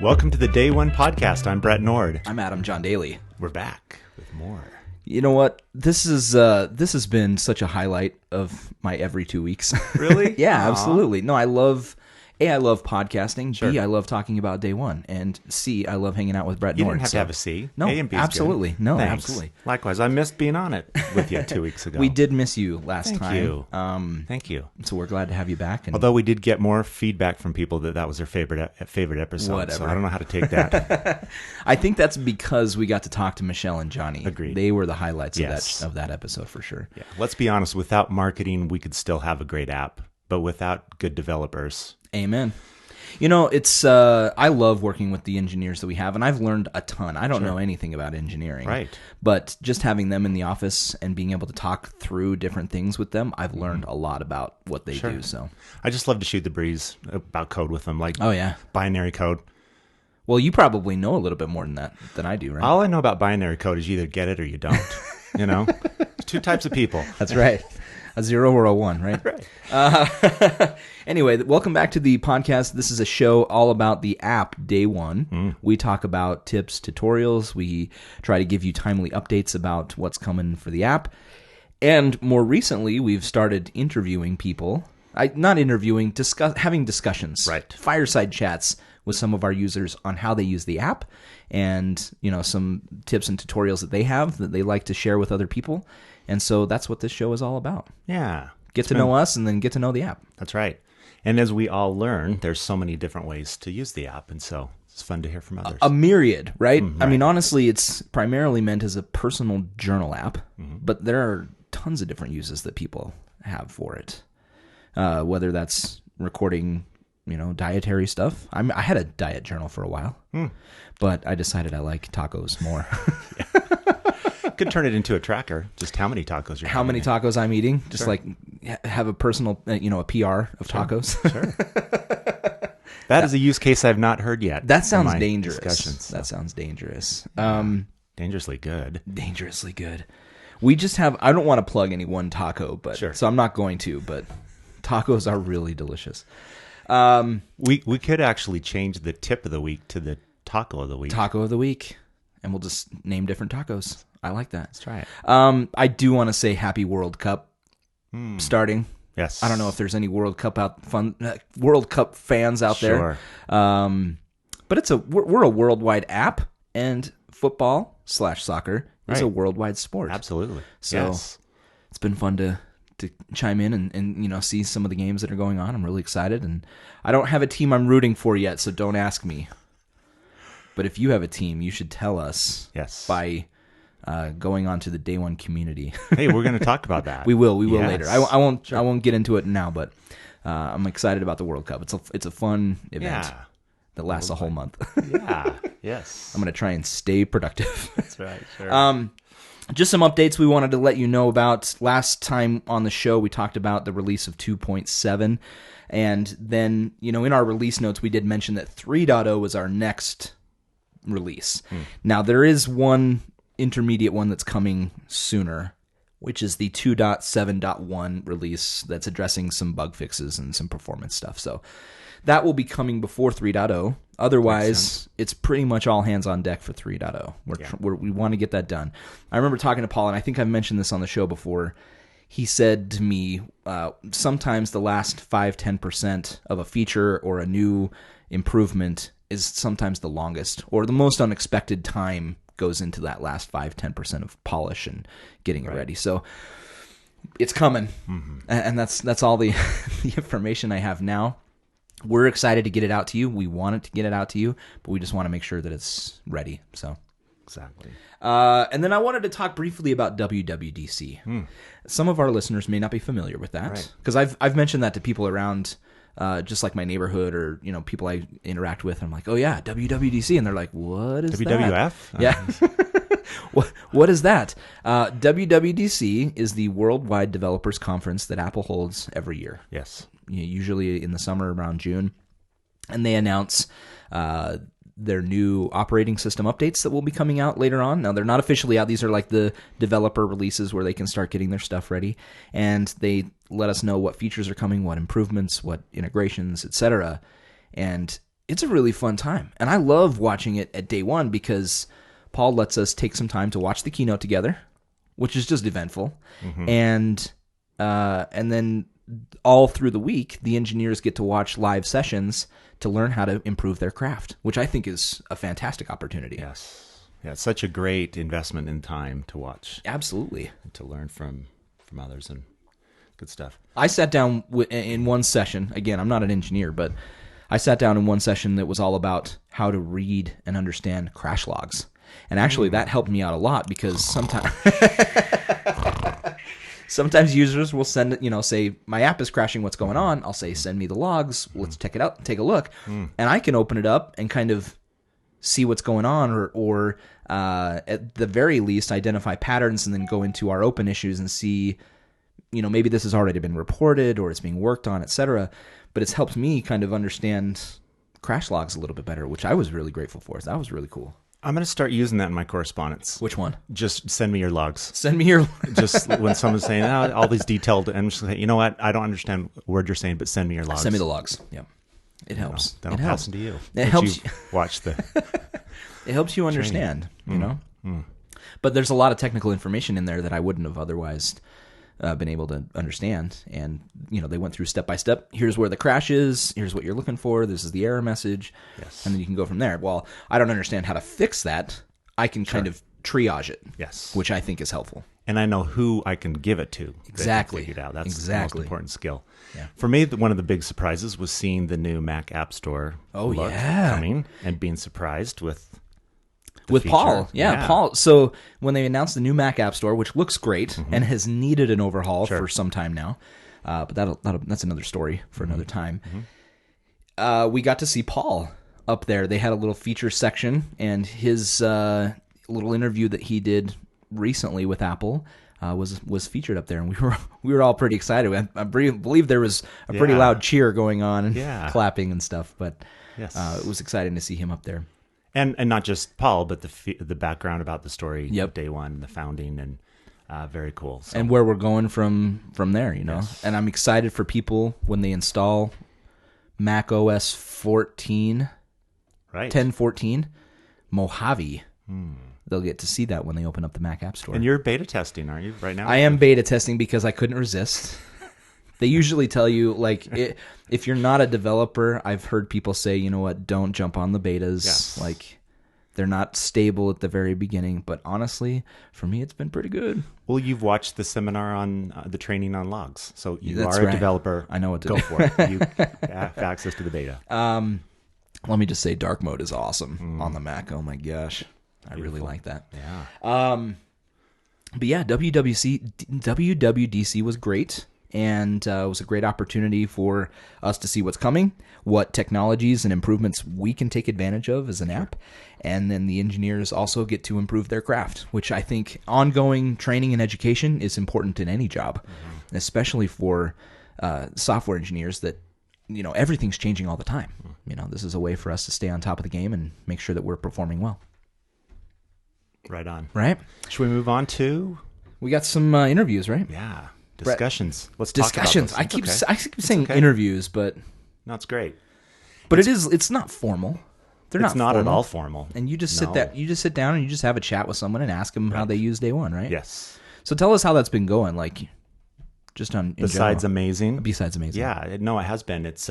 Welcome to the Day One Podcast. I'm Brett Nord. I'm Adam John Daly. We're back with more. You know what? This has been such a highlight of my every 2 weeks. Really? Yeah, Aww. absolutely. No, I love podcasting. Sure. B, I love talking about Day One. And C, I love hanging out with Brett You Nord. didn't have to have a C. No, A and B is absolutely. good. No, Thanks. absolutely. Likewise, I missed being on it with you 2 weeks ago. We did miss you last time. Thank you. So we're glad to have you back. And Although we did get more feedback from people that was their favorite episode. Whatever. So I don't know how to take that. I think that's because we got to talk to Michelle and Johnny. Agreed. They were the highlights Yes. of that episode for sure. Yeah. Let's be honest. Without marketing, we could still have a great app. But without good developers. Amen. You know, it's I love working with the engineers that we have, and I've learned a ton. I don't know anything about engineering. Right. But just having them in the office and being able to talk through different things with them, I've learned a lot about what they do. So I just love to shoot the breeze about code with them, like Oh, yeah. binary code. Well, you probably know a little bit more than I do, right? All I know about binary code is you either get it or you don't. You know? Two types of people. That's right. A 0 or a 1, right? Right. Anyway, welcome back to the podcast. This is a show all about the app Day One. We talk about tips, tutorials. We try to give you timely updates about what's coming for the app. And more recently, we've started interviewing people. Having discussions. Right. Fireside chats with some of our users on how they use the app and, you know, some tips and tutorials that they have that they like to share with other people. And so that's what this show is all about. Yeah. Get to know us and then get to know the app. That's right. And as we all learn, there's so many different ways to use the app. And so it's fun to hear from others. A myriad, right? I right. mean, honestly, it's primarily meant as a personal journal app, but there are tons of different uses that people have for it. Whether that's recording, you know, dietary stuff. I had a diet journal for a while, but I decided I like tacos more. Could turn it into a tracker, just how many tacos you're How many having. tacos I'm eating, just like have a personal, a PR of tacos. Sure. That is a use case I've not heard yet. That sounds in my dangerous. discussions. That sounds dangerous. Dangerously good. Dangerously good. We just have, I don't want to plug any one taco, but so I'm not going to, but tacos are really delicious. We could actually change the tip of the week to the taco of the week. Taco of the week, and we'll just name different tacos. I like that. Let's try it. I do want to say Happy World Cup starting. Yes. I don't know if there's any World Cup fans out there. But we're a worldwide app, and football/soccer is a worldwide sport. Absolutely. So yes. It's been fun to chime in and see some of the games that are going on. I'm really excited, and I don't have a team I'm rooting for yet, so don't ask me. But if you have a team, you should tell us. Yes. By going on to the Day One community. Hey, we're going to talk about that. We will Yes. later. I won't. Sure. I won't get into it now, but I'm excited about the World Cup. It's a fun event that lasts a whole month. Yeah. Yes. I'm going to try and stay productive. That's right. Sure. Just some updates we wanted to let you know about. Last time on the show, we talked about the release of 2.7. And then, in our release notes, we did mention that 3.0 was our next release. Now, there is one intermediate one that's coming sooner, which is the 2.7.1 release that's addressing some bug fixes and some performance stuff. So that will be coming before 3.0. Otherwise, it's pretty much all hands on deck for 3.0. We want to get that done. I remember talking to Paul, and I think I've mentioned this on the show before. He said to me, sometimes the last 5-10% of a feature or a new improvement is sometimes the longest, or the most unexpected time goes into that last 5-10% of polish and getting it ready. So it's coming, and that's all the information I have now. We're excited to get it out to you. We wanted to get it out to you, but we just want to make sure that it's ready. So exactly. And then I wanted to talk briefly about WWDC. Some of our listeners may not be familiar with that, because I've mentioned that to people around. Just like my neighborhood or, people I interact with. I'm like, oh yeah, WWDC. And they're like, what is WWF? that? Yeah. What is that? WWDC is the Worldwide Developers Conference that Apple holds every year. Yes. Usually in the summer around June. And they announce their new operating system updates that will be coming out later on. Now, they're not officially out. These are like the developer releases where they can start getting their stuff ready. And they let us know what features are coming, what improvements, what integrations, etc. And it's a really fun time. And I love watching it at day one because Paul lets us take some time to watch the keynote together, which is just eventful. And then all through the week, the engineers get to watch live sessions to learn how to improve their craft, which I think is a fantastic opportunity. Yes. Yeah, it's such a great investment in time to watch. Absolutely. And to learn from others and good stuff. I sat down in one session. Again, I'm not an engineer, but I sat down in one session that was all about how to read and understand crash logs. And actually, that helped me out a lot because sometimes users will send, say, my app is crashing, what's going on? I'll say, send me the logs, let's check it out, take a look. And I can open it up and kind of see what's going on or at the very least, identify patterns and then go into our open issues and see, maybe this has already been reported or it's being worked on, etc. But it's helped me kind of understand crash logs a little bit better, which I was really grateful for. So that was really cool. I'm going to start using that in my correspondence. Which one? Just send me your logs. Send me your... Just when someone's saying, all these detailed... I'm just saying, you know what? I don't understand a word you're saying, but send me your logs. Send me the logs. Yeah. It helps. That'll pass them to you. It helps you watch the... It helps you understand, But there's a lot of technical information in there that I wouldn't have otherwise been able to understand. And, they went through step by step. Here's where the crash is. Here's what you're looking for. This is the error message. Yes. And then you can go from there. Well, I don't understand how to fix that. I can kind of triage it. Yes. Which I think is helpful. And I know who I can give it to. Exactly. Figured out. That's exactly. the most important skill. Yeah. For me, one of the big surprises was seeing the new Mac App Store coming and being surprised with feature. Paul. Yeah, Paul. So when they announced the new Mac App Store, which looks great and has needed an overhaul for some time now, but that's another story for another time. We got to see Paul up there. They had a little feature section, and his little interview that he did recently with Apple was featured up there, and we were all pretty excited. I believe there was a pretty loud cheer going on and clapping and stuff, but it was exciting to see him up there. And not just Paul, but the background about the story, day one, the founding, and very cool. So. And where we're going from there, Yes. And I'm excited for people when they install Mac OS 14, 10.14, Mojave. They'll get to see that when they open up the Mac App Store. And you're beta testing, aren't you, right now? I am beta testing because I couldn't resist. They usually tell you, if you're not a developer, I've heard people say, you know what, don't jump on the betas. Yes. They're not stable at the very beginning. But honestly, for me, it's been pretty good. Well, you've watched the seminar on the training on logs. So That's are right. a developer. I know what to go do. for it. You have access to the beta. Let me just say dark mode is awesome on the Mac. Oh, my gosh. I really like that. Yeah. But yeah, WWDC was great. And it was a great opportunity for us to see what's coming, what technologies and improvements we can take advantage of as an app. And then the engineers also get to improve their craft, which I think ongoing training and education is important in any job, especially for software engineers that, everything's changing all the time. This is a way for us to stay on top of the game and make sure that we're performing well. Right on. Right? Should we move on to? We got some interviews, right? Yeah. Discussions. Let's discussions. talk about those. I keep saying interviews, but no, it's great. But it's not formal. It's not at all formal. And you just sit down and you just have a chat with someone and ask them how they use day one, right? Yes. So tell us how that's been going, just on Besides amazing. Besides amazing. Yeah, no, it has been. It's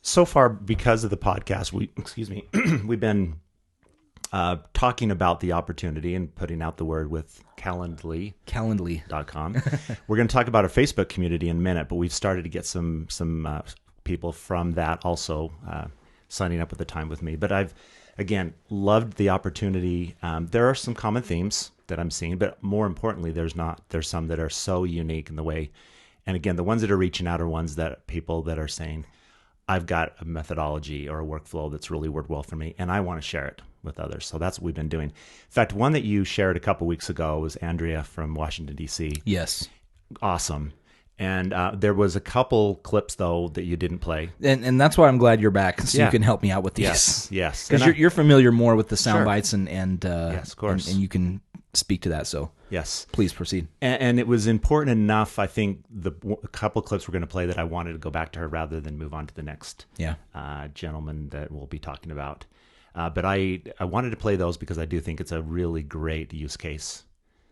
so far because of the podcast. We've been talking about the opportunity and putting out the word with Calendly.com. We're going to talk about our Facebook community in a minute, but we've started to get some people from that also signing up with the time with me. But I've, again, loved the opportunity. There are some common themes that I'm seeing, but more importantly, there's some that are so unique in the way. And again, the ones that are reaching out are ones that people that are saying, I've got a methodology or a workflow that's really worked well for me, and I want to share it with others. So that's what we've been doing. In fact, one that you shared a couple weeks ago was Andrea from Washington, D.C. Yes. Awesome. And there was a couple clips, though, that you didn't play. And that's why I'm glad you're back, so you can help me out with these. Yes. Because you're familiar more with the sound bites and yes, of course. And you can speak to that. So yes, please proceed. And it was important enough, I think, a couple clips we're going to play that I wanted to go back to her rather than move on to the next gentleman that we'll be talking about. But I wanted to play those because I do think it's a really great use case.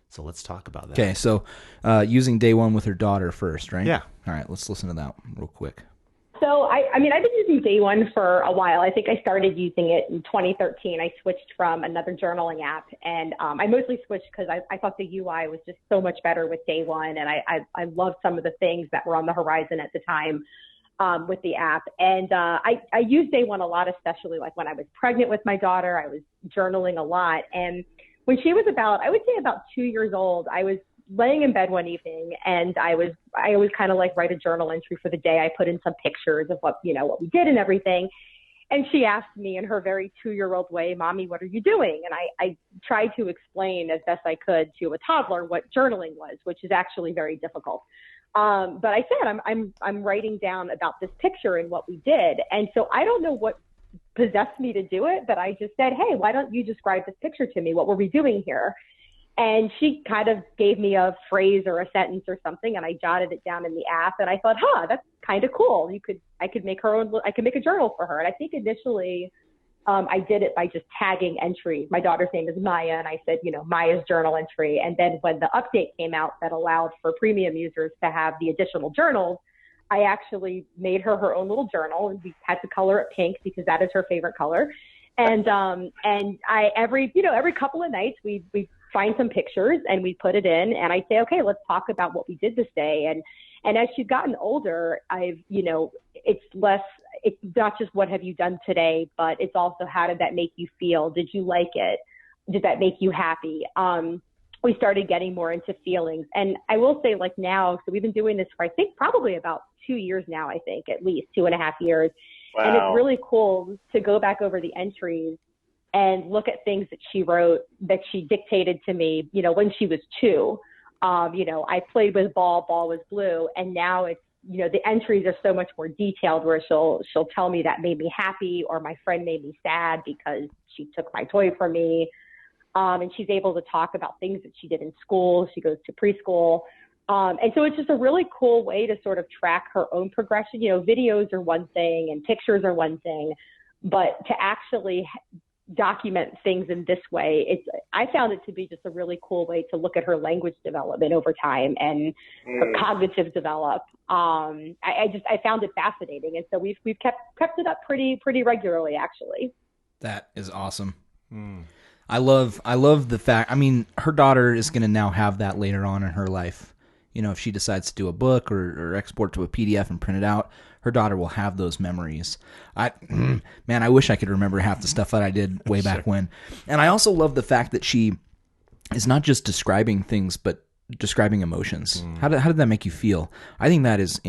So let's talk about that. Okay, so using day one with her daughter first, right? Yeah. All right, let's listen to that real quick. So, I mean, I've been using Day One for a while. I think I started using it in 2013. I switched from another journaling app, and I mostly switched because I thought the UI was just so much better with Day One, and I loved some of the things that were on the horizon at the time with the app. And I used Day One a lot, especially like when I was pregnant with my daughter. I was journaling a lot. And when she was I would say about 2 years old, I was laying in bed one evening, and I always kind of like write a journal entry for the day. I put in some pictures of what we did and everything. And she asked me in her very 2-year-old way, "Mommy, what are you doing?" And I tried to explain as best I could to a toddler what journaling was, which is actually very difficult. But I said, I'm writing down about this picture and what we did. And so I don't know what possessed me to do it, but I just said, "Hey, why don't you describe this picture to me? What were we doing here?" And she kind of gave me a phrase or a sentence or something, and I jotted it down in the app. And I thought, that's kind of cool. I could make a journal for her. And I think initially, I did it by just tagging entries. My daughter's name is Maya, and I said, Maya's journal entry. And then when the update came out that allowed for premium users to have the additional journals, I actually made her own little journal, and we had to color it pink because that is her favorite color. And I every couple of nights we find some pictures and we put it in, and I say, okay, let's talk about what we did this day. And as she's gotten older, it's not just what have you done today, but it's also how did that make you feel? Did you like it? Did that make you happy? We started getting more into feelings. And I will say, like, now, so we've been doing this for, I think, probably about 2 years now, I think, at least 2.5 years. Wow. And it's really cool to go back over the entries and look at things that she wrote, that she dictated to me, when she was 2. I played with ball was blue. And now it's, the entries are so much more detailed, where she'll tell me that made me happy, or my friend made me sad because she took my toy from me. And she's able to talk about things that she did in school. She goes to preschool. And so it's just a really cool way to sort of track her own progression. Videos are one thing and pictures are one thing, but to actually document things in this way, I found it to be just a really cool way to look at her language development over time and her cognitive develop. I found it fascinating. And so we've kept it up pretty regularly, actually. That is awesome. I love the fact, her daughter is going to now have that later on in her life. If she decides to do a book or export to a PDF and print it out, her daughter will have those memories. I wish I could remember half the stuff that I did way back when. And I also love the fact that she is not just describing things, but describing emotions. How did that make you feel? I think that is,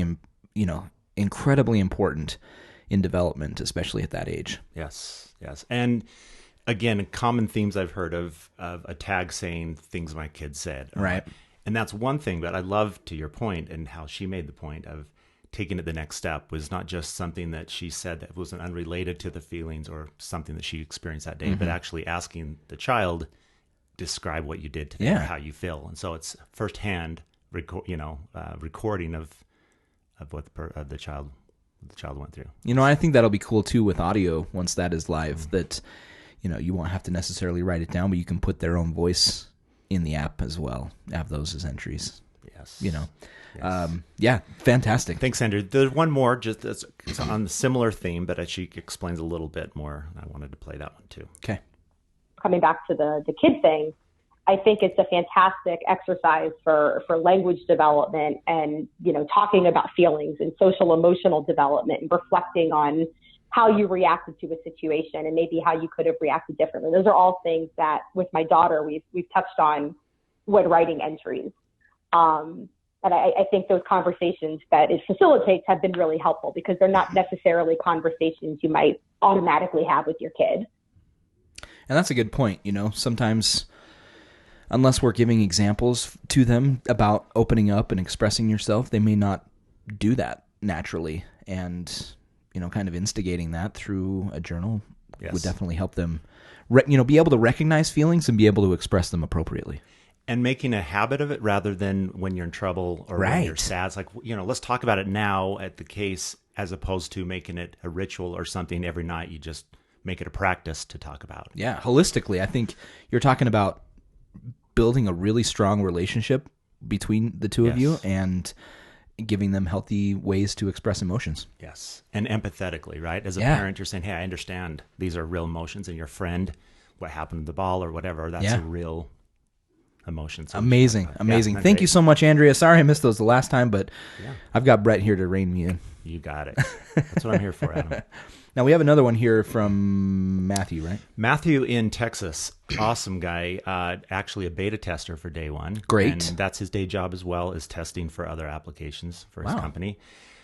incredibly important in development, especially at that age. Yes. And again, common themes I've heard of a tag saying things my kids said. Right. And that's one thing, but I love, to your point, and how she made the point of taking it the next step, was not just something that she said that was unrelated to the feelings or something that she experienced that day, but actually asking the child, describe what you did today or how you feel. And so it's firsthand, recording of what the child went through. I think that'll be cool too with audio once that is live, that, you won't have to necessarily write it down, but you can put their own voice in the app as well, have those as entries. Yes. Yes. Fantastic. Thanks, Andrew. There's one more just it's on the similar theme, but she explains a little bit more. I wanted to play that one too. Okay. Coming back to the kid thing, I think it's a fantastic exercise for language development and, talking about feelings and social emotional development and reflecting on how you reacted to a situation and maybe how you could have reacted differently. Those are all things that with my daughter, we've touched on when writing entries. And I think those conversations that it facilitates have been really helpful because they're not necessarily conversations you might automatically have with your kid. And that's a good point. Sometimes, unless we're giving examples to them about opening up and expressing yourself, they may not do that naturally. And, kind of instigating that through a journal Yes. would definitely help them, be able to recognize feelings and be able to express them appropriately. And making a habit of it rather than when you're in trouble or when you're Right. sad. It's like, let's talk about it now at the case, as opposed to making it a ritual or something every night. You just make it a practice to talk about. Yeah, holistically, I think you're talking about building a really strong relationship between the two of you Yes. and giving them healthy ways to express emotions. Yes. And empathetically, right? As a Yeah. parent, you're saying, hey, I understand these are real emotions, and your friend, what happened to the ball or whatever, that's Yeah. a real emotion. So Amazing. Thank great. you so much, Andrea. Sorry I missed those the last time, but Yeah. I've got Brett here to rein me in. You got it. That's what I'm here for, Adam. Now, we have another one here from Matthew, right? Matthew in Texas, awesome guy, actually a beta tester for Day One. Great. And that's his day job as well, is testing for other applications for his Wow. company.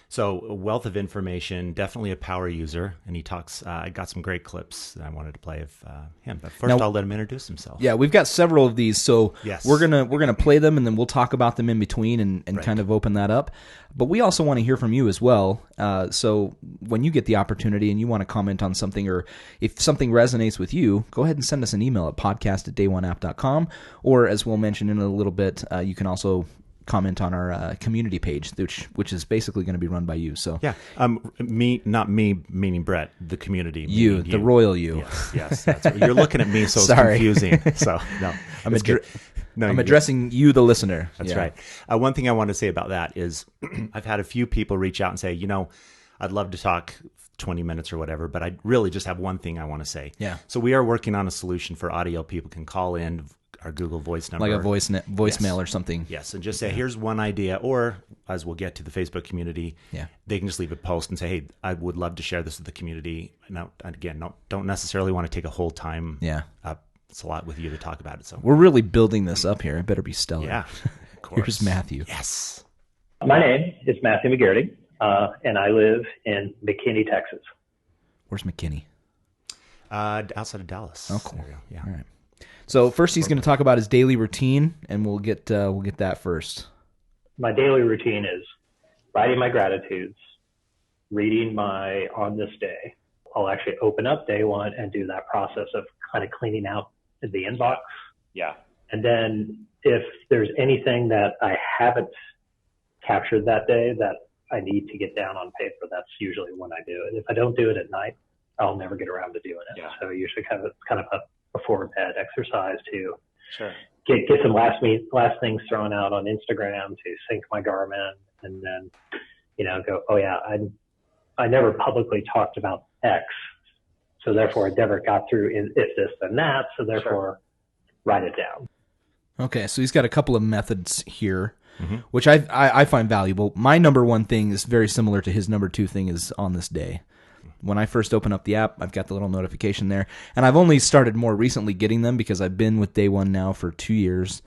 So a wealth of information, definitely a power user. And he talks, I got some great clips that I wanted to play of him. But first, Now- I'll let him introduce himself. Yeah, we've got several of these, so Yes. we're gonna play them, and then we'll talk about them in between and Right. kind of open that up. But we also want to hear from you as well. So when you get the opportunity and you want to comment on something, or if something resonates with you, go ahead and send us an email at podcast@dayoneapp.com. Or as we'll mention in a little bit, you can also comment on our community page, which is basically going to be run by you. So Yeah. Not me, meaning Brett, the community. you, meaning the royal you. Yes. That's what, you're looking at me, so it's Sorry. confusing. So, no. I'm, it's good. No, I'm you're- addressing you, the listener. That's Yeah. right. One thing I want to say about that is I've had a few people reach out and say, I'd love to talk 20 minutes or whatever, but I really just have one thing I want to say. Yeah. So we are working on a solution for audio. People can call in our Google Voice number. Like a voicemail or something. Yes, and just say, here's one idea, or as we'll get to the Facebook community, Yeah. they can just leave a post and say, hey, I would love to share this with the community. Now, again, don't necessarily want to take a whole time Yeah. it's a lot with you to talk about it. So We're really building this up here. It better be stellar. yeah, of course. Here's Matthew. Yes. My name is Matthew McGarity, and I live in McKinney, Texas. Where's McKinney? Outside of Dallas. Oh, cool. There you go. Yeah. All right. So first, he's going to talk about his daily routine, and we'll get that first. My daily routine is writing my gratitudes, reading my on this day. I'll actually open up Day One and do that process of kind of cleaning out the inbox. Yeah. And then if there's anything that I haven't captured that day that I need to get down on paper, that's usually when I do it. If I don't do it at night, I'll never get around to doing it. Yeah. So usually kind of a before bed exercise to Sure. get some last things thrown out on Instagram to sync my Garmin, and then go, oh yeah, I never publicly talked about X, so therefore I never got through if this then that, so therefore write it down. Okay, so he's got a couple of methods here, which I find valuable. My number one thing is very similar to his number two thing is on this day. When I first open up the app, I've got the little notification there. And I've only started more recently getting them because I've been with Day One now for 2 years.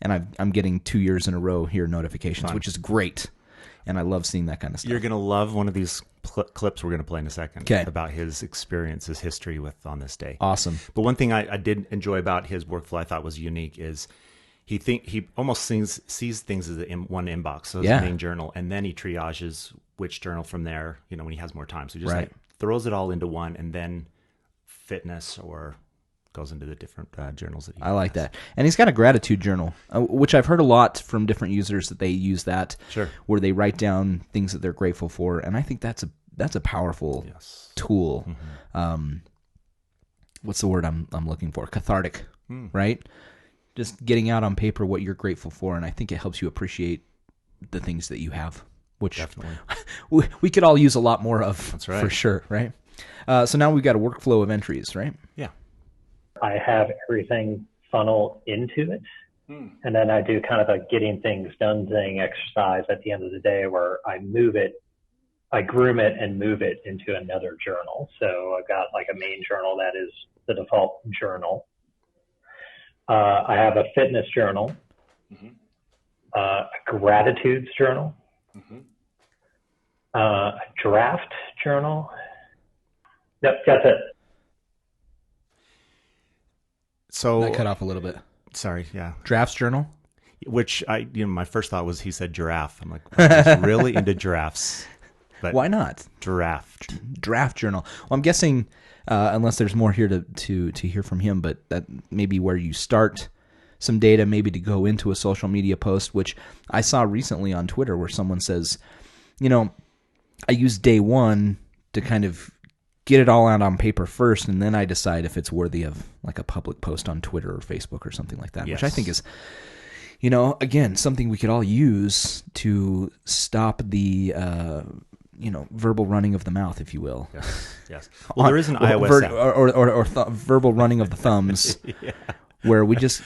And I'm getting 2 years in a row here notifications, which is great. And I love seeing that kind of stuff. You're going to love one of these clips we're going to play in a second. Okay. About his experience, his history with On This Day. Awesome. But one thing I did enjoy about his workflow I thought was unique is he almost sees things as one inbox, so his Yeah. main journal, and then he triages which journal from there, when he has more time. So he just Right. throws it all into one, and then fitness or goes into the different journals that he I like has. that. And he's got a gratitude journal, which I've heard a lot from different users that they use that, Sure. where they write down things that they're grateful for. And I think that's a powerful Yes. tool. What's the word I'm looking for? Cathartic, right? Just getting out on paper what you're grateful for, and I think it helps you appreciate the things that you have, which Definitely. we could all use a lot more of. That's right. For sure, right? So now we've got a workflow of entries, right? Yeah. I have everything funnel into it. And then I do kind of a getting things done thing exercise at the end of the day where I groom it and move it into another journal. So I've got like a main journal that is the default journal. I have a fitness journal, a gratitudes journal, a draft journal. Yep, that's it. So That cut off a little bit. sorry, yeah. Drafts journal. Which my first thought was he said giraffe. I'm like, wow, he's really into giraffes. but why not? Draft journal. Well, I'm guessing, unless there's more here to hear from him, but that may be where you start some data, maybe to go into a social media post, which I saw recently on Twitter where someone says, I use day one to kind of get it all out on paper first, and then I decide if it's worthy of like a public post on Twitter or Facebook or something like that, which I think is, again, something we could all use to stop the, verbal running of the mouth, if you will. Yes. Well, there is an iOS app. Or verbal running of the thumbs, where we just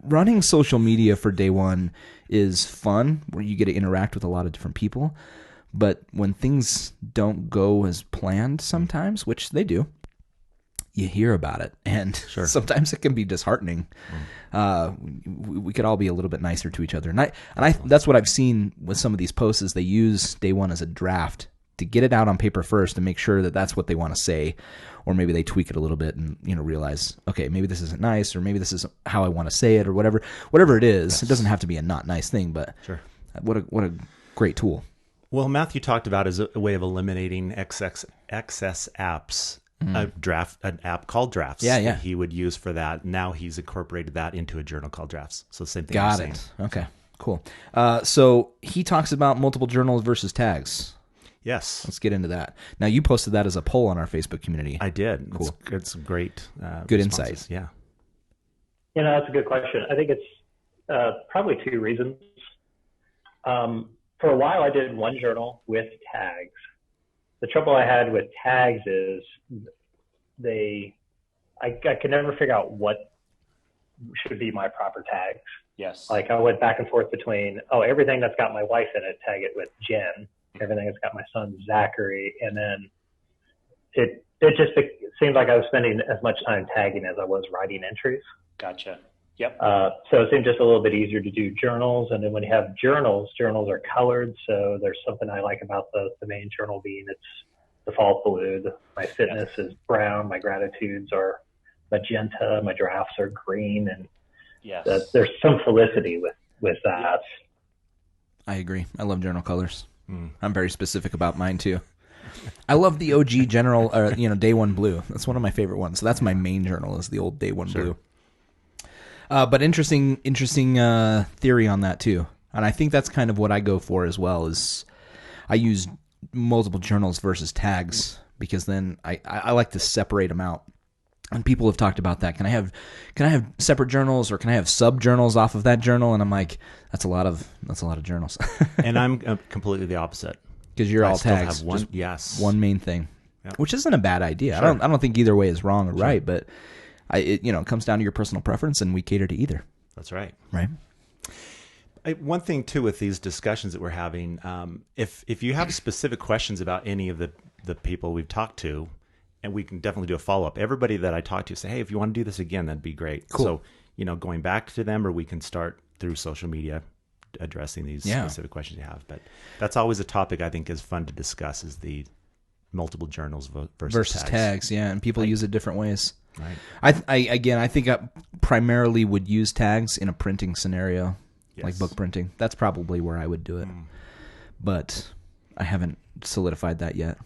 running social media for day one is fun, where you get to interact with a lot of different people. But when things don't go as planned sometimes, which they do, you hear about it. And sometimes it can be disheartening. We could all be a little bit nicer to each other. And I that's what I've seen with some of these posts is they use day one as a draft to get it out on paper first and make sure that that's what they want to say. Or maybe they tweak it a little bit and realize, okay, maybe this isn't nice, or maybe this is how I want to say it, or whatever it is. Yes. It doesn't have to be a not nice thing, but what a great tool. Well, Matthew talked about as a way of eliminating excess apps, an app called Drafts. Yeah. He would use for that. Now he's incorporated that into a journal called Drafts. So same thing. Got it. Okay, cool. So he talks about multiple journals versus tags. Yes. Let's get into that. Now, you posted that as a poll on our Facebook community. I did. Cool. It's great. Good insight. Yeah. That's a good question. I think it's probably two reasons. For a while, I did one journal with tags. The trouble I had with tags is I could never figure out what should be my proper tags. Yes. Like I went back and forth between, everything that's got my wife in it, tag it with Jen. Everything that's got my son Zachary, and then it just seemed like I was spending as much time tagging as I was writing entries. Gotcha. Yep. So it seemed just a little bit easier to do journals, and then when you have journals are colored. So there's something I like about the main journal being it's default blue. My fitness is brown. My gratitudes are magenta. My drafts are green, and there's some felicity with that. I agree. I love journal colors. I'm very specific about mine too. I love the OG general, day one blue. That's one of my favorite ones. So that's my main journal is the old day one blue. But interesting theory on that too. And I think that's kind of what I go for as well is I use multiple journals versus tags because then I like to separate them out. And people have talked about that. Can I have separate journals or can I have sub journals off of that journal? And I'm like, that's a lot of journals. And I'm completely the opposit. Because you're all tags. Have one, just one main thing, which isn't a bad idea. Sure. I don't think either way is wrong or right, but it comes down to your personal preference, and we cater to either. That's right. Right. One thing too with these discussions that we're having, if you have specific questions about any of the people we've talked to. And we can definitely do a follow-up. Everybody that I talk to say, hey, if you want to do this again, that'd be great. Cool. So, going back to them, or we can start through social media addressing these specific questions you have. But that's always a topic I think is fun to discuss is the multiple journals versus tags. Yeah, and people use it different ways. Right. I think I primarily would use tags in a printing scenario, like book printing. That's probably where I would do it. But I haven't solidified that yet.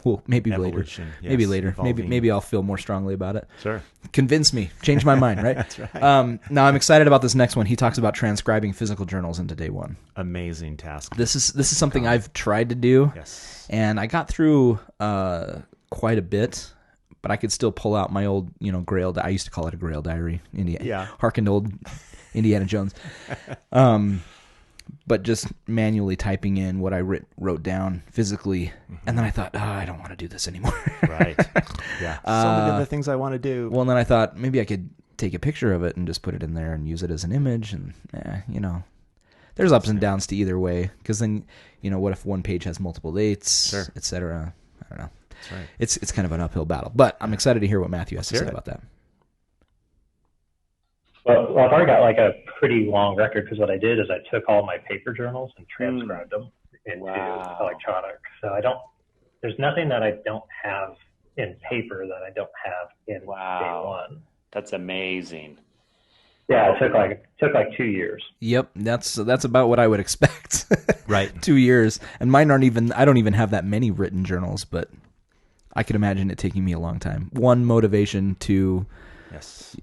Well, maybe Evolution, later. Maybe later. Evolving. Maybe I'll feel more strongly about it. Sure. Convince me. Change my mind, right? That's right. Now I'm excited about this next one. He talks about transcribing physical journals into day one. Amazing task. This is something I've tried to do. Yes. And I got through quite a bit, but I could still pull out my old, Grail. I used to call it a Grail diary. Harkened old Indiana Jones. But just manually typing in what I wrote down physically, and then I thought, I don't want to do this anymore. Right. Yeah. So many other things I want to do. Well, and then I thought maybe I could take a picture of it and just put it in there and use it as an image, and there's ups and downs to either way. Because then, what if one page has multiple dates, etc. I don't know. That's right. It's kind of an uphill battle, but I'm excited to hear what Matthew has to say about that. Well, I've already got like a pretty long record because what I did is I took all my paper journals and transcribed them into electronic. So there's nothing that I don't have in paper that I don't have in day one. That's amazing. Yeah, it took like 2 years. Yep, that's about what I would expect. Right. 2 years, and mine aren't even. I don't even have that many written journals, but I could imagine it taking me a long time. One, motivation. Two, Yes.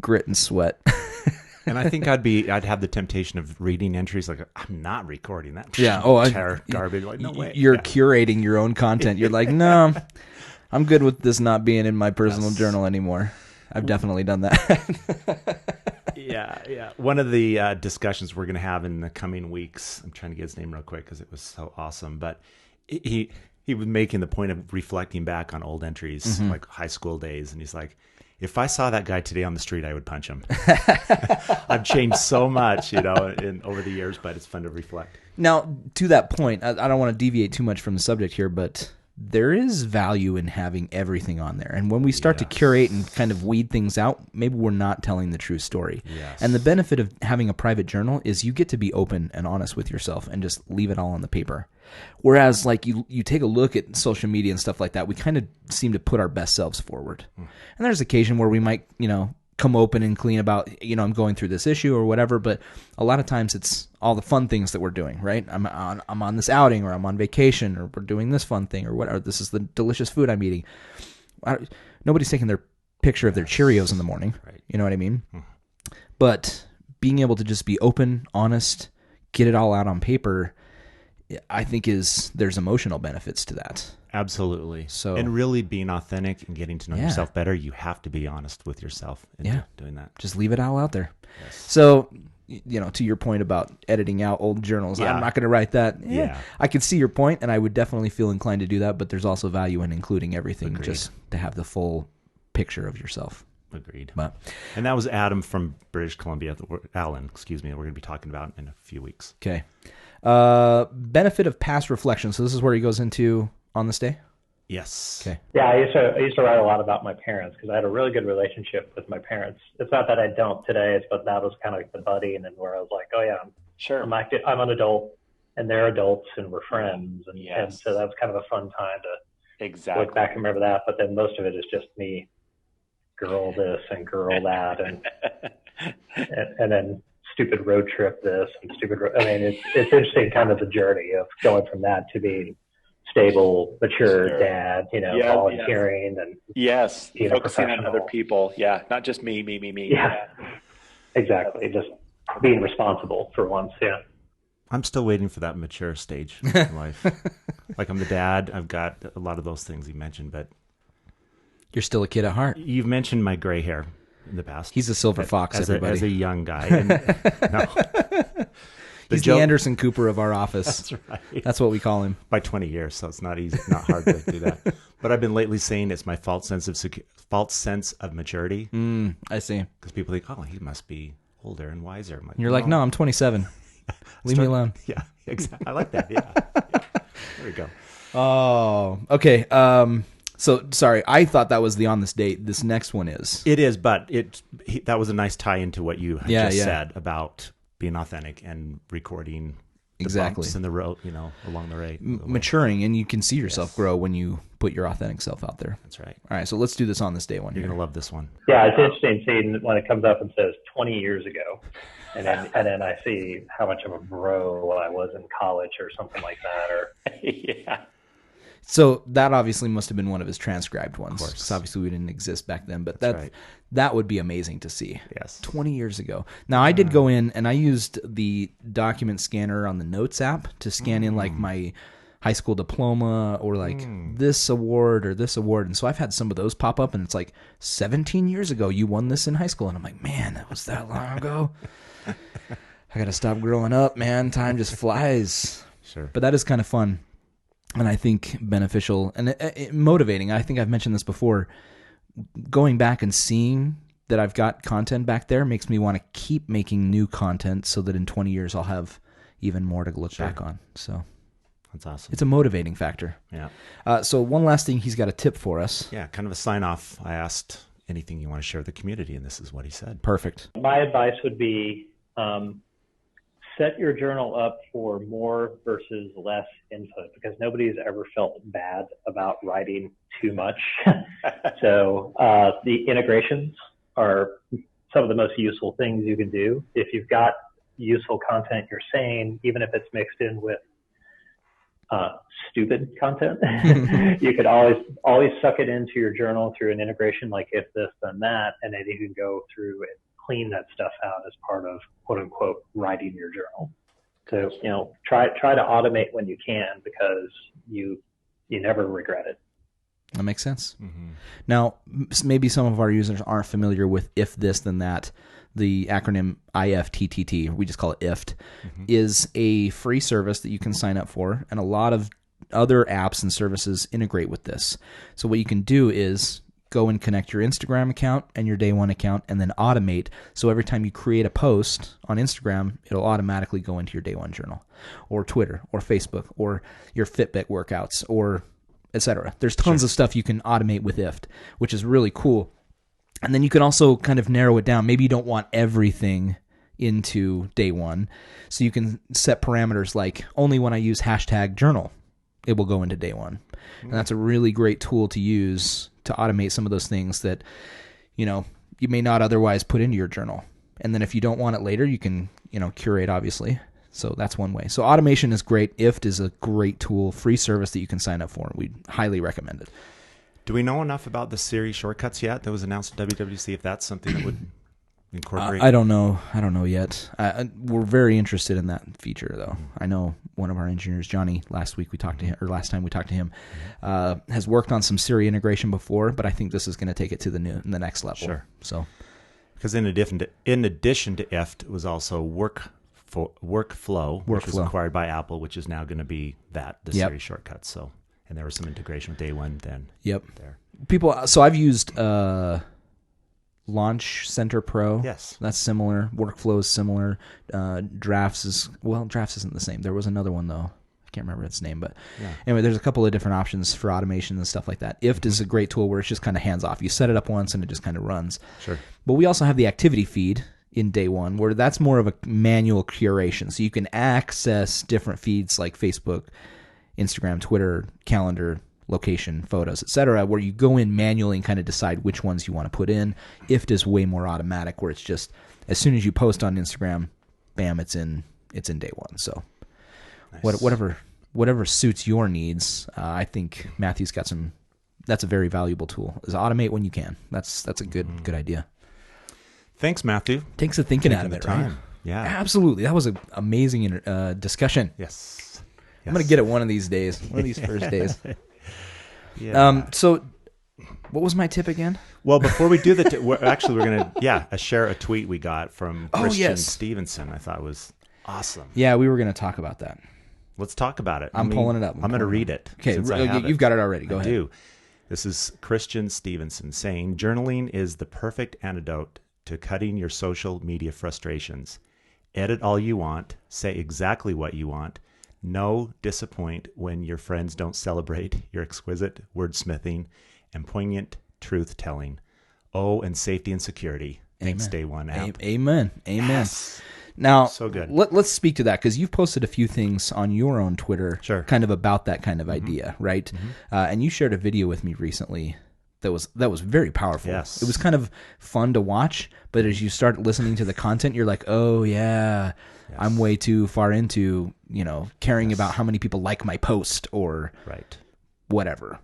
grit and sweat. And I think I'd have the temptation of reading entries like, I'm not recording that. Yeah. Garbage. Like, no way. You're curating your own content. You're like, no, I'm good with this not being in my personal journal anymore. I've definitely done that. Yeah. One of the discussions we're going to have in the coming weeks, I'm trying to get his name real quick because it was so awesome, but he was making the point of reflecting back on old entries, like high school days, and he's like, if I saw that guy today on the street, I would punch him. I've changed so much, over the years, but it's fun to reflect. Now, to that point, I don't want to deviate too much from the subject here, but there is value in having everything on there. And when we start to curate and kind of weed things out, maybe we're not telling the true story. Yes. And the benefit of having a private journal is you get to be open and honest with yourself and just leave it all on the paper. Whereas, like, you take a look at social media and stuff like that, we kind of seem to put our best selves forward. And there's occasion where we might, come open and clean about, I'm going through this issue or whatever, but a lot of times it's all the fun things that we're doing, right? I'm on this outing, or I'm on vacation, or we're doing this fun thing, or whatever. This is the delicious food I'm eating. Nobody's taking their picture of their Cheerios in the morning. Right. You know what I mean? But being able to just be open, honest, get it all out on paper, I think there's emotional benefits to that. Absolutely. So, and really being authentic and getting to know yourself better, you have to be honest with yourself in doing that. Just leave it all out there. Yes. So, to your point about editing out old journals, I'm not going to write that. Yeah. I could see your point, and I would definitely feel inclined to do that, but there's also value in including everything. Agreed. Just to have the full picture of yourself. Agreed. But, and that was Adam from British Columbia, Alan, excuse me, we're going to be talking about in a few weeks. Okay. Benefit of past reflection. So this is where he goes into on this day? Yes. Okay. Yeah, I used to write a lot about my parents because I had a really good relationship with my parents. It's not that I don't today, but that was kind of like the buddy, and then where I was like, oh yeah, I'm an adult, and they're adults, and we're friends, and so that was kind of a fun time to look back and remember that. But then most of it is just me, girl this and girl that, and then stupid road trip this and it's interesting, kind of the journey of going from that to being stable, mature dad, volunteering and focusing on other people. Yeah, not just me. Yeah, exactly. Just being responsible for once. Yeah. I'm still waiting for that mature stage in life. Like, I'm the dad. I've got a lot of those things you mentioned, but You're still a kid at heart. you've mentioned my gray hair in the past. He's a silver fox, as everybody. as a young guy. And, no. He's the Anderson Cooper of our office. That's right. That's what we call him. By 20 years, so it's not easy, not hard to do that. But I've been lately saying it's my false sense of maturity. I see. Because people think, oh, he must be older and wiser. I'm like, You're like, no, I'm 27. Leave me alone. Yeah, exactly. I like that. Yeah. There we go. Oh, okay. So sorry, I thought that was the on this date. This next one is. It is, but that was a nice tie into what you just said about being authentic and recording the bumps in the road, along the way. Maturing, and you can see yourself grow when you put your authentic self out there. That's right. All right, so let's do this on this day one. You're going to love this one. Yeah, it's interesting seeing when it comes up and says 20 years ago. And then I see how much of a bro I was in college or something like that. Or Yeah. So that obviously must have been one of his transcribed ones. Of course. 'Cause obviously we didn't exist back then, but That's that would be amazing to see. Yes. 20 years ago. Now, I did go in and I used the document scanner on the Notes app to scan in like my high school diploma or like this award or this award. And so I've had some of those pop up and it's like 17 years ago you won this in high school. And I'm like, man, that was that long ago. I got to stop growing up, man. Time just flies. Sure. But that is kind of fun. And I think beneficial and motivating. I think I've mentioned this before. Going back and seeing that I've got content back there makes me want to keep making new content so that in 20 years I'll have even more to look back on. So that's awesome. It's a motivating factor. Yeah. So one last thing, he's got a tip for us. Yeah, kind of a sign off. I asked anything you want to share with the community, and this is what he said. Perfect. my advice would be set your journal up for more versus less input because nobody's ever felt bad about writing too much. So the integrations are some of the most useful things you can do. If you've got useful content you're saying, even if it's mixed in with stupid content, you could always suck it into your journal through an integration like if this then that, and then you can go through and clean that stuff out as part of quote unquote writing your journal. So try to automate when you can, because you never regret it. That makes sense. Now, maybe some of our users aren't familiar with if this then that. The acronym IFTTT, we just call it IFT, is a free service that you can sign up for, and a lot of other apps and services integrate with this. So what you can do is go and connect your Instagram account and your Day One account, and then automate. So every time you create a post on Instagram, it'll automatically go into your Day One journal, or Twitter, or Facebook, or your Fitbit workouts, or etc. There's tons of stuff you can automate with IFT, which is really cool. And then you can also kind of narrow it down. Maybe you don't want everything into Day One, so you can set parameters like only when I use #journal, it will go into Day One. And that's a really great tool to use to automate some of those things that you may not otherwise put into your journal. And then if you don't want it later, you can curate, obviously. So that's one way. So automation is great. IFT is a great tool, free service that you can sign up for, and we highly recommend it. Do we know enough about the Siri Shortcuts yet that was announced at WWDC, if that's something that would incorporate? I don't know yet. We're very interested in that feature, though. I know one of our engineers, Johnny, last time we talked to him, has worked on some Siri integration before, but I think this is going to take it to the next level. Sure. So, because in addition to IFT, it was also Workflow, which was acquired by Apple, which is now going to be the Siri Shortcuts. So. And there was some integration with Day One then. Yep. There. So I've used Launch Center Pro. Yes. That's similar. Workflow is similar. Drafts isn't the same. There was another one, though. I can't remember its name. But anyway, there's a couple of different options for automation and stuff like that. IFT is a great tool where it's just kind of hands-off. You set it up once and it just kind of runs. Sure. But we also have the activity feed in Day One, where that's more of a manual curation. So you can access different feeds like Facebook, Instagram, Twitter, calendar, location, photos, etc., where you go in manually and kind of decide which ones you want to put in. IFT is way more automatic, where it's just as soon as you post on Instagram, bam, it's in Day One. So nice. Whatever suits your needs, I think Matthew's got some. That's a very valuable tool. Is automate when you can. That's a good idea. Thanks, Matthew. Thanks for thinking out of it, right? Yeah, absolutely. That was an amazing discussion. Yes. I'm going to get it one of these days, one of these first days. So what was my tip again? Well, before we do we're going to share a tweet we got from Christian Stevenson. I thought was awesome. Yeah, we were going to talk about that. Let's talk about it. I'm pulling it up. I'm going to read it. Okay, you've got it already. Go ahead. I do. This is Christian Stevenson saying, journaling is the perfect antidote to cutting your social media frustrations. Edit all you want. Say exactly what you want. No disappoint when your friends don't celebrate your exquisite wordsmithing and poignant truth-telling. Oh, and safety and security. Thanks, Day One app. Amen. Yes. Now, so good. Let's speak to that, because you've posted a few things on your own Twitter kind of about that kind of idea, right? And you shared a video with me recently that was very powerful. Yes. It was kind of fun to watch, but as you start listening to the content, you're like, oh, yeah. Yes. I'm way too far into, caring about how many people like my post or whatever,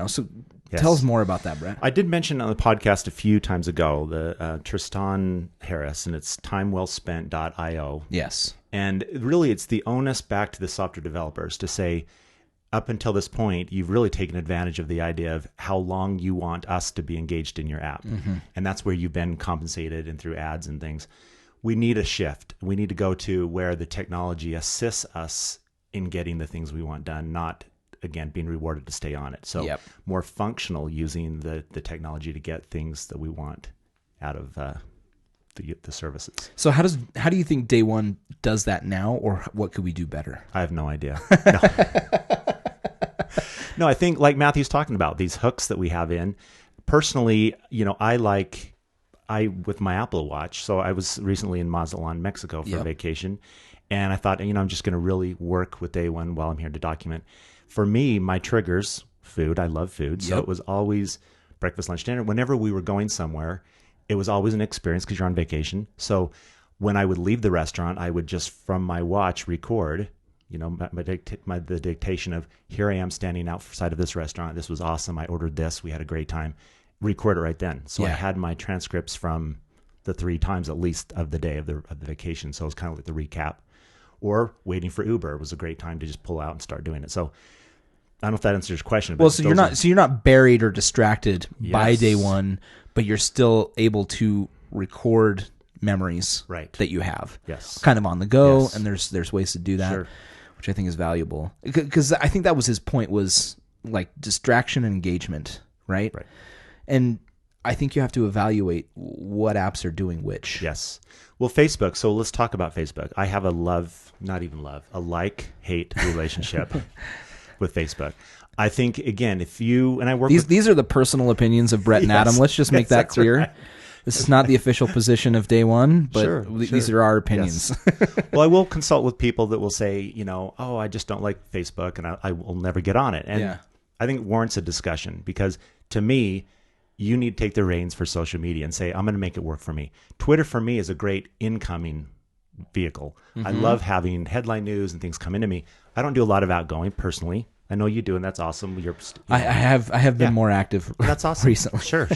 So tell us more about that, Brett. I did mention on the podcast a few times ago, the Tristan Harris, and it's timewellspent.io. Yes. And really it's the onus back to the software developers to say, up until this point, you've really taken advantage of the idea of how long you want us to be engaged in your app. And that's where you've been compensated and through ads and things. We need a shift. We need to go to where the technology assists us in getting the things we want done, not, again, being rewarded to stay on it. So more functional, using the technology to get things that we want out of the services. So how do you think Day One does that now, or what could we do better? I have no idea. No, I think like Matthew's talking about, these hooks that we have in. Personally, I with my Apple Watch, so I was recently in Mazatlan, Mexico for a vacation, and I thought, I'm just going to really work with Day One while I'm here to document. For me, my triggers, food, I love food, so it was always breakfast, lunch, dinner. Whenever we were going somewhere, it was always an experience because you're on vacation. So when I would leave the restaurant, I would just from my watch record, the dictation of, here I am standing outside of this restaurant. This was awesome. I ordered this. We had a great time. Record it right then. So I had my transcripts from the 3 times at least of the day of the vacation. So it was kind of like the recap. Or waiting for Uber was a great time to just pull out and start doing it. So I don't know if that answers your question. Well, so you're not buried or distracted by day one, but you're still able to record memories that you have. Yes. Kind of on the go, and there's ways to do that, which I think is valuable. Because I think that was his point, was like distraction and engagement, right? Right. And I think you have to evaluate what apps are doing which. Yes. Well, Facebook. So let's talk about Facebook. I have a a like-hate relationship with Facebook. I think, again, if you, and I work these are the personal opinions of Brett and Adam. Let's just make that clear. Right. This is not the official position of Day One, but these are our opinions. Yes. Well, I will consult with people that will say, I just don't like Facebook and I will never get on it. And I think it warrants a discussion, because to me, you need to take the reins for social media and say, I'm going to make it work for me. Twitter for me is a great incoming vehicle. Mm-hmm. I love having headline news and things come into me. I don't do a lot of outgoing personally. I know you do, and that's awesome. I have been more active. That's awesome. Recently. Sure.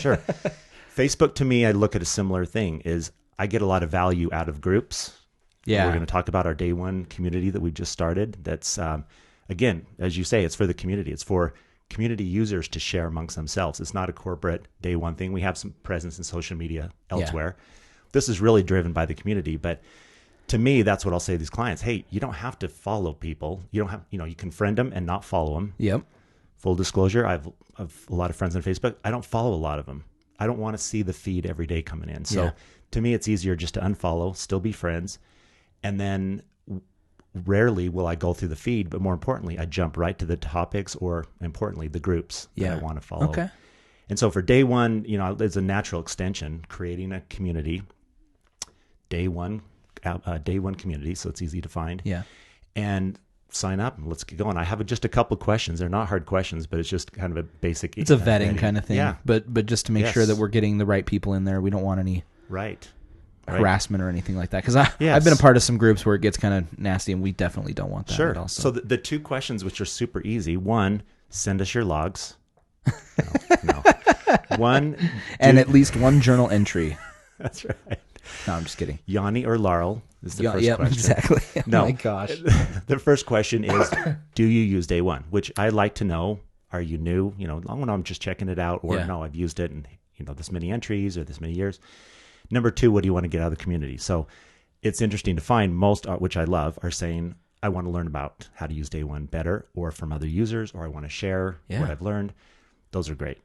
Facebook to me, I look at a similar thing. Is I get a lot of value out of groups. Yeah, we're going to talk about our Day One community that we've just started. That's again, as you say, it's for the community. It's for community users to share amongst themselves. It's not a corporate Day One thing. We have some presence in social media elsewhere. This is really driven by the community. But to me, that's what I'll say to these clients. Hey, you don't have to follow people. You don't have, you can friend them and not follow them. Yep. Full disclosure, I have a lot of friends on Facebook. I don't follow a lot of them. I don't want to see the feed every day coming in. So to me, it's easier just to unfollow, still be friends. And then rarely will I go through the feed, but more importantly, I jump right to the topics, or importantly, the groups that I want to follow. Okay. And so for Day One, it's a natural extension, creating a community, Day One community, so it's easy to find. Yeah. And sign up and let's get going. I have just a couple questions. They're not hard questions, but it's just kind of a basic. It's a vetting kind of thing. Yeah. But just to make sure that we're getting the right people in there. We don't want any harassment or anything like that. Because I've been a part of some groups where it gets kind of nasty, and we definitely don't want that at all. So the 2 questions, which are super easy. 1, send us your logs. No. 1, and at least 1 journal entry. That's right. No, I'm just kidding. Yanni or Laurel is the first question. Exactly. Oh no, my gosh. The first question is, do you use Day One? Which I like to know. Are you new? I'm just checking it out, or no, I've used it and this many entries or this many years. Number 2, what do you want to get out of the community? So it's interesting to find most, which I love, are saying, I want to learn about how to use Day One better, or from other users, or I want to share what I've learned. Those are great.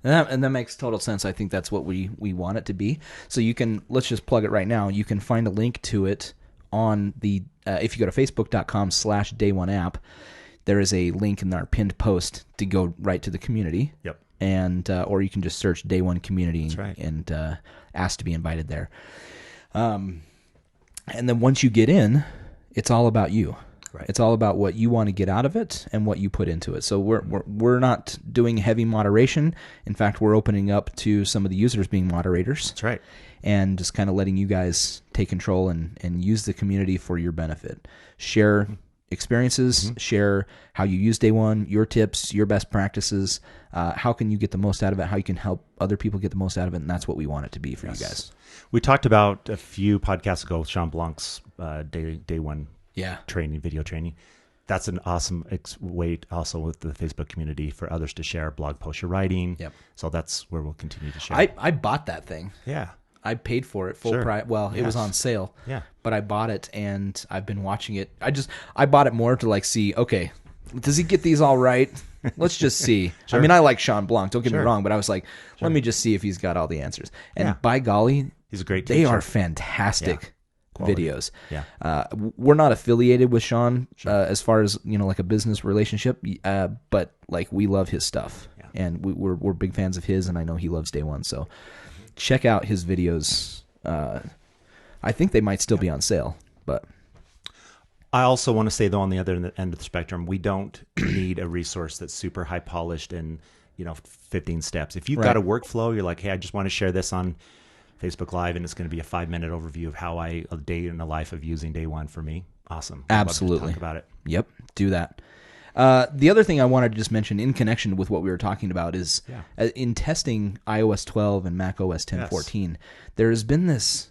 And that makes total sense. I think that's what we want it to be. So let's just plug it right now. You can find a link to it on the, if you go to facebook.com/day1app, there is a link in our pinned post to go right to the community. Yep. And, or you can just search Day One community right. and ask to be invited there. And then once you get in, it's all about you. Right. It's all about what you want to get out of it and what you put into it. So we're not doing heavy moderation. In fact, we're opening up to some of the users being moderators. That's right. And just kind of letting you guys take control and use the community for your benefit. Share experiences, share how you use Day One, your tips, your best practices. How can you get the most out of it? How you can help other people get the most out of it. And that's what we want it to be for you guys. We talked about a few podcasts ago, Sean Blanc's Day One video training. That's an awesome way also with the Facebook community for others to share blog posts you're writing. Yep. So that's where we'll continue to share. I bought that thing. Yeah. I paid for it full price. Well, it was on sale. Yeah. But I bought it and I've been watching it. I bought it more to see, okay, does he get these all right? Let's just see. I mean, I like Sean Blanc, don't get me wrong, but I was like, let me just see if he's got all the answers. And by golly, he's a great teacher. They are fantastic videos. Yeah. We're not affiliated with Sean as far as, like a business relationship, but we love his stuff. Yeah. And we're big fans of his, and I know he loves Day One. So check out his videos. I think they might still be on sale, but I also want to say, though, on the other end of the spectrum, we don't need a resource that's super high polished and 15 steps. If you've got a workflow, you're like, hey, I just want to share this on Facebook Live, and it's going to be a 5-minute overview of how a day in the life of using Day One for me. Awesome. Absolutely. I'd love to talk about it. Yep. Do that. The other thing I wanted to just mention in connection with what we were talking about is in testing iOS 12 and Mac OS 10.14, there has been this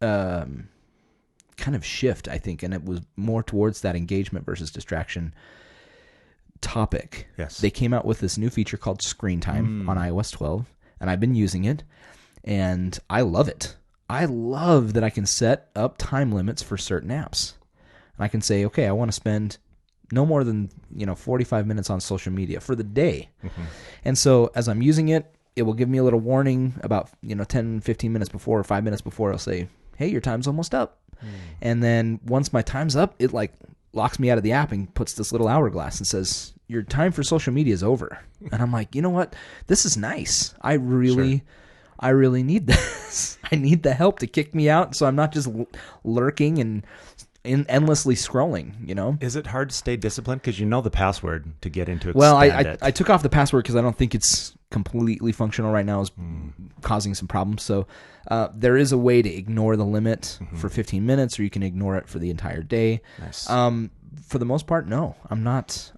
kind of shift, I think, and it was more towards that engagement versus distraction topic. Yes. They came out with this new feature called Screen Time on iOS 12, and I've been using it, and I love it. I love that I can set up time limits for certain apps. And I can say, okay, I want to spend no more than 45 minutes on social media for the day. Mm-hmm. And so as I'm using it, it will give me a little warning about 10, 15 minutes before or 5 minutes before. It'll say, hey, your time's almost up. And then once my time's up, it locks me out of the app and puts this little hourglass and says, your time for social media is over. And I'm like, you know what? This is nice. I really need this. I need the help to kick me out so I'm not just lurking and endlessly scrolling, Is it hard to stay disciplined? Because the password to get into Well, I took off the password because I don't think it's completely functional right now. It's causing some problems. So there is a way to ignore the limit for 15 minutes, or you can ignore it for the entire day. Nice. For the most part, no. I'm not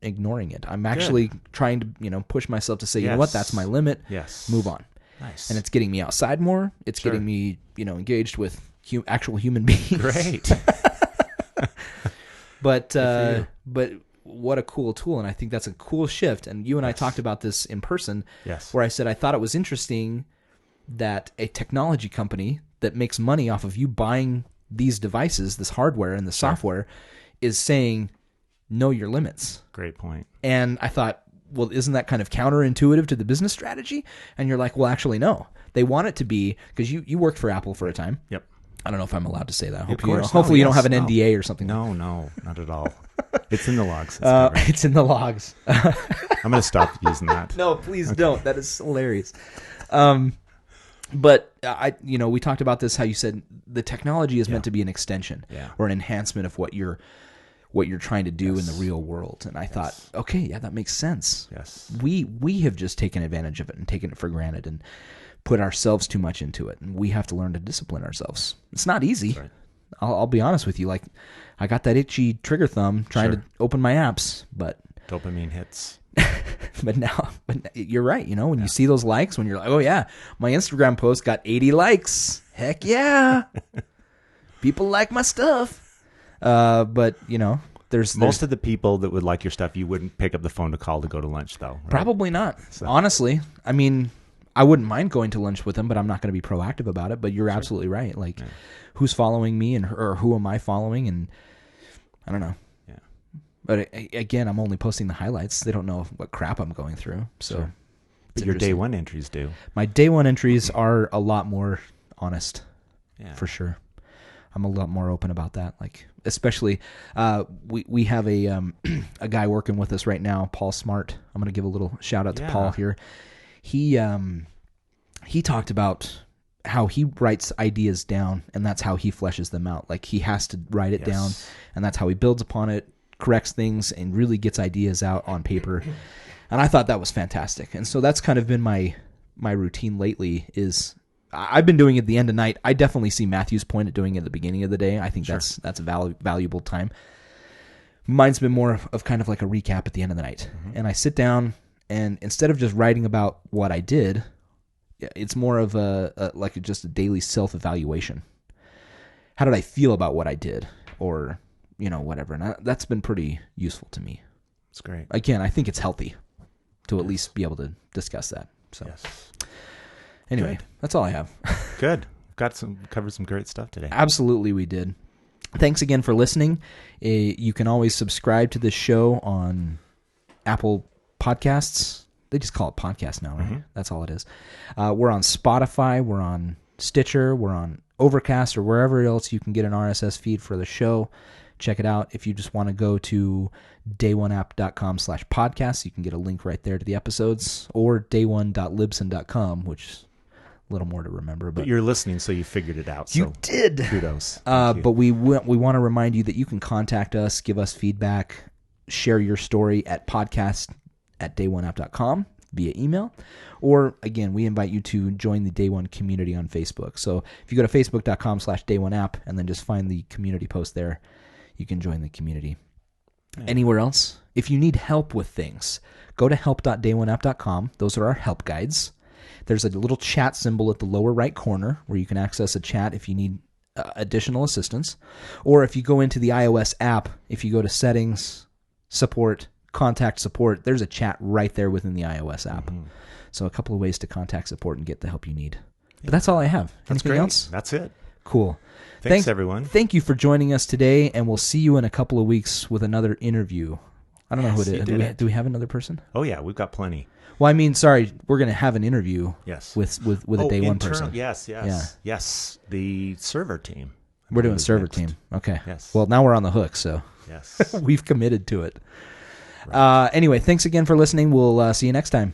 ignoring it. I'm actually trying to push myself to say, you know what, that's my limit. Yes. Move on. Nice. And it's getting me outside more. It's getting me engaged with actual human beings. Great. But what a cool tool, and I think that's a cool shift. And you and I talked about this in person, where I said I thought it was interesting that a technology company that makes money off of you buying these devices, this hardware and the software, is saying, know your limits. Great point. And I thought, well, isn't that kind of counterintuitive to the business strategy? And you're like, well, actually, no. They want it to be, because you worked for Apple for a time. Yep. I don't know if I'm allowed to say that. Hopefully you don't have an NDA or something. No, not at all. It's in the logs. It's in the logs. I'm going to stop using that. No, please don't. That is hilarious. But we talked about this, how you said the technology is meant to be an extension or an enhancement of what you're trying to do in the real world. And I thought, okay, that makes sense. Yes. We have just taken advantage of it and taken it for granted and put ourselves too much into it. And we have to learn to discipline ourselves. It's not easy. Right. I'll be honest with you. Like, I got that itchy trigger thumb trying to open my apps, but dopamine hits. But you're right. When you see those likes, when you're like, oh yeah, my Instagram post got 80 likes. Heck yeah. People like my stuff. But there's most of the people that would like your stuff, you wouldn't pick up the phone to call to go to lunch, though. Right? Probably not. So. Honestly, I mean, I wouldn't mind going to lunch with them, but I'm not going to be proactive about it. But you're absolutely right. Like, who's following me or who am I following? And I don't know. Yeah. But again, I'm only posting the highlights. They don't know what crap I'm going through. So, but your day one entries do. My day one entries are a lot more honest, for sure. I'm a lot more open about that. Like, especially, we have a guy working with us right now, Paul Smart. I'm going to give a little shout out to Paul here. He talked about how he writes ideas down, and that's how he fleshes them out. Like, he has to write it down, and that's how he builds upon it, corrects things, and really gets ideas out on paper. And I thought that was fantastic. And so that's kind of been my routine lately is I've been doing it at the end of night. I definitely see Matthew's point at doing it at the beginning of the day. I think that's a valuable time. Mine's been more of kind of like a recap at the end of the night. And I sit down, and instead of just writing about what I did, it's more of just a daily self-evaluation. How did I feel about what I did? Or, whatever. And that's been pretty useful to me. It's great. Again, I think it's healthy to at least be able to discuss that. So, anyway, that's all I have. Good. Covered some great stuff today. Absolutely, we did. Thanks again for listening. You can always subscribe to this show on Apple Podcasts. They just call it podcast now, right? That's all it is. We're on Spotify. We're on Stitcher. We're on Overcast, or wherever else you can get an RSS feed for the show. Check it out. If you just want to go to dayoneapp.com/podcast, you can get a link right there to the episodes, or day1.libsyn.com, which is a little more to remember. But you're listening, so you figured it out. You did. Kudos. But we want to remind you that you can contact us, give us feedback, share your story at podcast@dayoneapp.com. via email. Or, again, we invite you to join the Day One community on Facebook. So if you go to facebook.com/day1app and then just find the community post there, you can join the community. Anywhere else? If you need help with things, go to help.day1app.com. Those are our help guides. There's a little chat symbol at the lower right corner where you can access a chat if you need additional assistance. Or if you go into the iOS app, if you go to Settings, Support, Contact Support, there's a chat right there within the iOS app. Mm-hmm. So a couple of ways to contact support and get the help you need. But that's all I have. Anything else? That's it. Cool. Thanks, everyone. Thank you for joining us today, and we'll see you in a couple of weeks with another interview. I don't know who it is. Do we have another person? Oh, yeah, we've got plenty. Well, I mean, sorry, we're going to have an interview with a Day One person. Yes. Yes, the server team. We're doing server team. Okay. Yes. Well, now we're on the hook, so yes, we've committed to it. Right. Anyway, thanks again for listening. We'll see you next time.